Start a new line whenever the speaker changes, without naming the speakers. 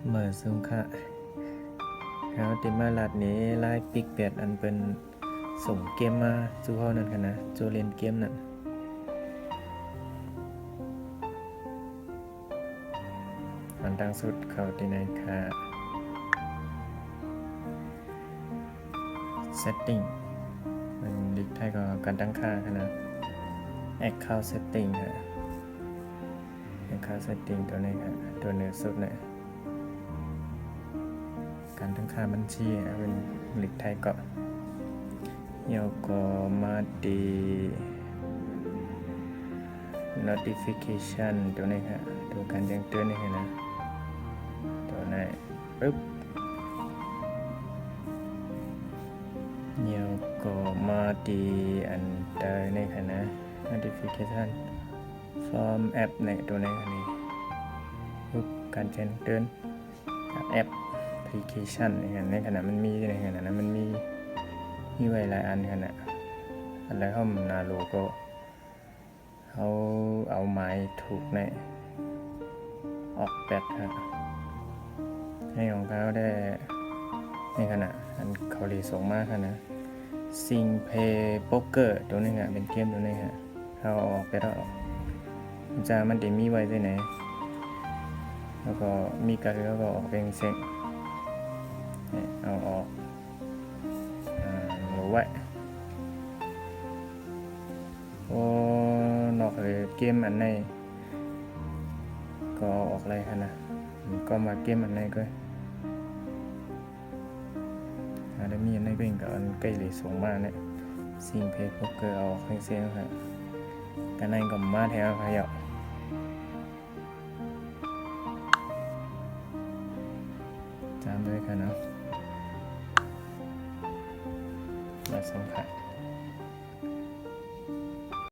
เมื่อซุงค่ะเขาติมาลัดนี้ไล่ปิกเปียดอันเป็นส่งเกมมาสู่เขานั่นค่ะนะโจเล่นเกมนั่นอันตั้งสุดเขาที่ไหนค่ะ setting มันดิกไทยก็การตั้งค่าค่ะนะ account setting ค่ะ account setting ตัวนี้ค่ะตัวเหนือสุดเนี่ยการตั้งค่าบัญชีเป็นดิกไทยก็แล้วก็มาดี notification ตัวนี้ค่ะตัวการแจ้งเตือนนี่ค่ะนะตัวนี้ปึ๊บแล้วก็มาดีอันใดนี่ค่ะนะ notification from app เนี่ยตัวนี้ค่ะนี่ปึ๊บการแจ้งเตือนแอป application นี่ค่ะในขณะมันมีในขณะนั้นมันมีไว้หลายอันค่ะนะอันแรกเขาหน้าโลโก้เขาเอาไม้ถูกในออกแบตครับให้ของเขาได้ในขณะอันเขาดีส่งมากครับนะซิงเพย์โป๊กเกอร์ตัวนี้ครับเป็นเกมตัวนี้ครับเขาเอาออกไปแล้วจะมันจะมีไว้ที่ไหนแล้วก็มีการแล้วก็ออกเป็นเซ็งเอาออกหรือไว้โอ้นอกเลยเกมอันไหนก็ออกอะไรครับนะก็มาเกมอันไหนก็ได้มีอันไหนก็เองกับอันใกล้เลยส่งมาเนี่ยซิงเพย์โป๊กเกอร์เอาออกเป็นเซ็งครับกันนั่นก็มาแถวขยับจำด้วยกันเนาะมาสำคัญ